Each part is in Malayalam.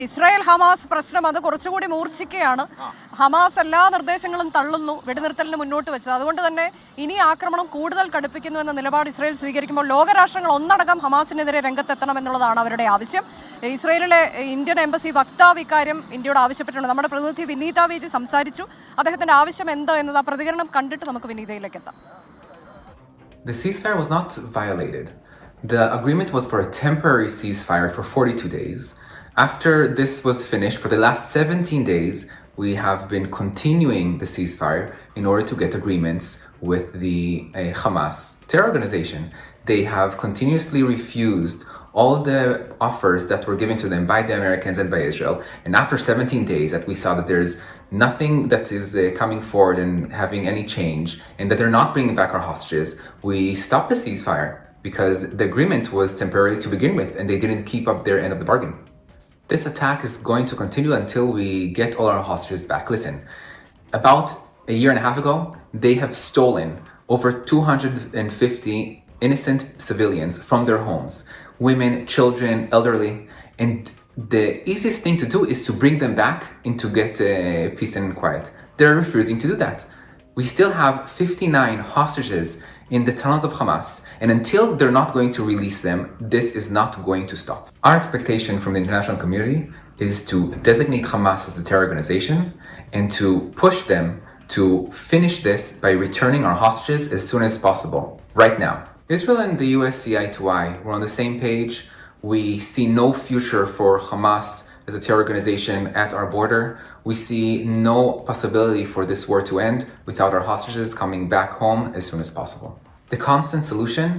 ഇസ്രായേൽ ഹമാസ് പ്രശ്നം അത് കുറച്ചുകൂടി മൂർച്ഛിക്കുകയാണ്. ഹമാസ് എല്ലാ നിർദ്ദേശങ്ങളും തള്ളുന്നു, വെടിനിർത്തലിന് മുന്നോട്ട് വെച്ചത്. അതുകൊണ്ട് തന്നെ ഇനി ആക്രമണം കൂടുതൽ കടുപ്പിക്കുന്നു എന്ന നിലപാട് ഇസ്രായേൽ സ്വീകരിക്കുമ്പോൾ ലോകരാഷ്ട്രങ്ങൾ ഒന്നടങ്കം ഹമാസിനെതിരെ രംഗത്തെത്തണമെന്നുള്ളതാണ് അവരുടെ ആവശ്യം. ഇസ്രായേലിലെ ഇന്ത്യൻ എംബസി വക്താവ് ഇക്കാര്യം ഇന്ത്യയോട് ആവശ്യപ്പെട്ടിട്ടുണ്ട്. നമ്മുടെ പ്രതിനിധി വിനീത വിജി സംസാരിച്ചു. അദ്ദേഹത്തിന്റെ ആവശ്യം എന്താ എന്നത് ആ പ്രതികരണം കണ്ടിട്ട് നമുക്ക് വിനീതയിലേക്ക് എത്താം. The ceasefire was not violated. The agreement was for a temporary ceasefire for 42 days. After this was finished, for the last 17 days, we have been continuing the ceasefire in order to get agreements with the Hamas terror organization. They have continuously refused all the offers that were given to them by the Americans and by Israel. And after 17 days that we saw that there's nothing that is coming forward and having any change, and that they're not bringing back our hostages, we stopped the ceasefire because the agreement was temporary to begin with, and they didn't keep up their end of the bargain. This attack is going to continue until we get all our hostages back. Listen, about a year and a half ago, they have stolen over 250 innocent civilians from their homes. Women, children, elderly. And the easiest thing to do is to bring them back and to get peace and quiet. They're refusing to do that. We still have 59 hostages in the tunnels of Hamas, and until they're not going to release them, this is not going to stop. Our expectation from the international community is to designate Hamas as a terror organization and to push them to finish this by returning our hostages as soon as possible, right now. Israel and the US see eye to eye. We're on the same page. We see no future for Hamas as a terror organization at our border. We see no possibility for this war to end without our hostages coming back home as soon as possible. The constant solution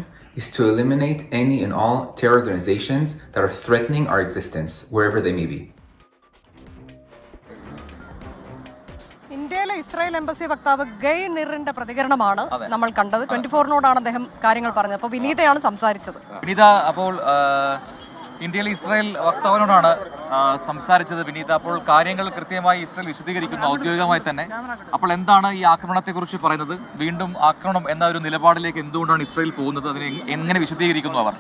is to eliminate any and all terror organizations that are threatening our existence, wherever they may be. ഇന്ത്യയിലെ ഇസ്രായേൽ എംബസി വക്താവ് ഗയ് നിറിന്റെ പ്രതികരണമാണ് നമ്മൾ കണ്ടത്. 24-നോടാണ് അദ്ദേഹം കാര്യങ്ങൾ പറഞ്ഞത്. അപ്പോൾ വിനീതയാണ് സംസാരിച്ചത്. വിനീത, അപ്പോൾ ഇന്ത്യയിലെ ഇസ്രായേൽ വക്താവിനോടാണ് സംസാരിച്ചത്. വിനീത, അപ്പോൾ കാര്യങ്ങൾ കൃത്യമായി ഇസ്രായേൽ വിശദീകരിക്കുന്നു ഔദ്യോഗികമായി തന്നെ. അപ്പോൾ എന്താണ് ഈ ആക്രമണത്തെ കുറിച്ച് പറയുന്നത്? വീണ്ടും ആക്രമണം എന്ന ഒരു നിലപാടിലേക്ക് എന്തുകൊണ്ടാണ് ഇസ്രായേൽ പോകുന്നത്? അതിനെ എങ്ങനെ വിശദീകരിക്കുന്നു അവർ?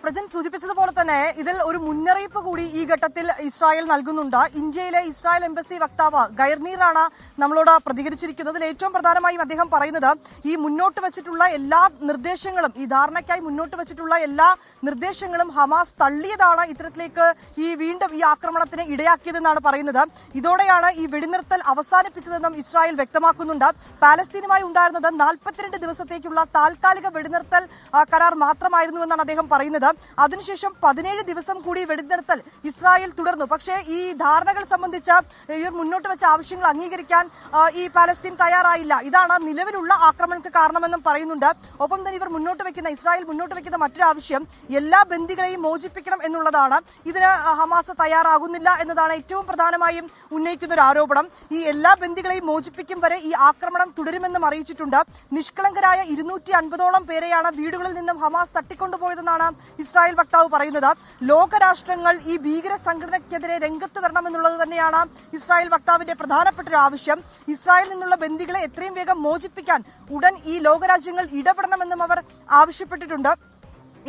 പ്രജൻ സൂചിപ്പിച്ചതുപോലെ തന്നെ ഇതിൽ ഒരു മുന്നറിയിപ്പ് കൂടി ഈ ഘട്ടത്തിൽ ഇസ്രായേൽ നൽകുന്നുണ്ട്. ഇന്ത്യയിലെ ഇസ്രായേൽ എംബസി വക്താവ് ഗൈർനീറാണ് നമ്മളോട് പ്രതികരിച്ചിരിക്കുന്നത്. ഏറ്റവും പ്രധാനമായും അദ്ദേഹം പറയുന്നത് ഈ മുന്നോട്ട് വെച്ചിട്ടുള്ള എല്ലാ നിർദ്ദേശങ്ങളും, ഈ ധാരണയ്ക്കായി മുന്നോട്ട് വെച്ചിട്ടുള്ള എല്ലാ നിർദ്ദേശങ്ങളും ഹമാസ് തള്ളിയതാണ് ഇത്തരത്തിലേക്ക് വീണ്ടും ഈ ആക്രമണത്തിന് ഇടയാക്കിയതെന്നാണ് പറയുന്നത്. ഇതോടെയാണ് ഈ വെടിനിർത്തൽ അവസാനിപ്പിച്ചതെന്നും ഇസ്രായേൽ വ്യക്തമാക്കുന്നുണ്ട്. പാലസ്തീനുമായി ഉണ്ടായിരുന്നത് 42 ദിവസത്തേക്കുള്ള താൽക്കാലിക വെടിനിർത്തൽ കരാർ മാത്രമായിരുന്നുവെന്നാണ് അദ്ദേഹം പറയുന്നത്. അതിനുശേഷം 17 ദിവസം കൂടി വെടിനിർത്തൽ ഇസ്രായേൽ തുടർന്നു. പക്ഷേ ഈ ധാരണകൾ സംബന്ധിച്ച് ഇവർ മുന്നോട്ട് വെച്ച ആവശ്യങ്ങൾ അംഗീകരിക്കാൻ ഈ പാലസ്തീൻ തയ്യാറായില്ല. ഇതാണ് നിലവിലുള്ള ആക്രമണത്തിന് കാരണമെന്നും പറയുന്നുണ്ട്. ഒപ്പം തന്നെ ഇസ്രായേൽ മുന്നോട്ട് വെക്കുന്ന മറ്റൊരു ആവശ്യം എല്ലാ ബന്ദികളെയും മോചിപ്പിക്കണം എന്നുള്ളതാണ്. ഇതിന് ഹമാസ് തയ്യാറാകുന്നില്ല എന്നതാണ് ഏറ്റവും പ്രധാനമായും ഉന്നയിക്കുന്ന ഒരു ആരോപണം. ഈ എല്ലാ ബന്ദികളെയും മോചിപ്പിക്കും വരെ ഈ ആക്രമണം തുടരുമെന്നും അറിയിച്ചിട്ടുണ്ട്. നിഷ്കളങ്കരായ 250ഓളം പേരെയാണ് വീടുകളിൽ നിന്നും ഹമാസ് തട്ടിക്കൊണ്ടുപോയതെന്നാണ് ഇസ്രായേൽ വക്താവ് പറയുന്നത്. ലോകരാഷ്ട്രങ്ങൾ ഈ ഭീകര സംഘടനയ്ക്കെതിരെ രംഗത്ത് വരണമെന്നുള്ളത് തന്നെയാണ് ഇസ്രായേൽ വക്താവിന്റെ പ്രധാനപ്പെട്ട ഒരു ആവശ്യം. ഇസ്രായേലിൽ നിന്നുള്ള ബന്ദികളെ എത്രയും വേഗം മോചിപ്പിക്കാൻ ഉടൻ ഈ ലോകരാജ്യങ്ങൾ ഇടപെടണമെന്നും അവർ ആവശ്യപ്പെട്ടിട്ടുണ്ട്.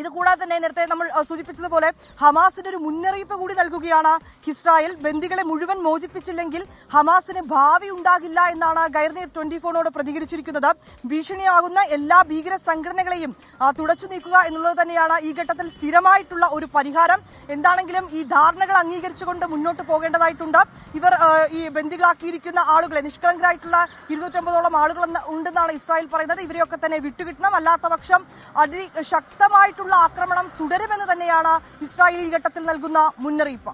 ഇതുകൂടാതെ തന്നെ നേരത്തെ നമ്മൾ സൂചിപ്പിച്ചതുപോലെ ഹമാസിന് ഒരു മുന്നറിയിപ്പ് കൂടി നൽകുകയാണ് ഇസ്രായേൽ. ബന്ദികളെ മുഴുവൻ മോചിപ്പിച്ചില്ലെങ്കിൽ ഹമാസിന് ഭാവി ഉണ്ടാകില്ല എന്നാണ് ഗൈർനീർ 24-നോട് പ്രതികരിച്ചിരിക്കുന്നത്. ഭീഷണിയാകുന്ന എല്ലാ ഭീകര സംഘടനകളെയും തുടച്ചു നീക്കുക എന്നുള്ളത് തന്നെയാണ് ഈ ഘട്ടത്തിൽ സ്ഥിരമായിട്ടുള്ള ഒരു പരിഹാരം. എന്താണെങ്കിലും ഈ ധാരണകൾ അംഗീകരിച്ചുകൊണ്ട് മുന്നോട്ട് പോകേണ്ടതായിട്ടുണ്ട്. ഇവർ ഈ ബന്ദികളാക്കിയിരിക്കുന്ന ആളുകളെ, നിഷ്കളങ്കരായിട്ടുള്ള 250ഓളം ആളുകൾ ഉണ്ടെന്നാണ് ഇസ്രായേൽ പറയുന്നത്. ഇവരെയൊക്കെ തന്നെ വിട്ടുകിട്ടണം. അല്ലാത്ത പക്ഷം അതിശക്തമായിട്ടുള്ള ആക്രമണം തുടരുമെന്ന് തന്നെയാണ് ഇസ്രായേൽ ഈ ഘട്ടത്തിൽ നൽകുന്ന മുന്നറിയിപ്പ്.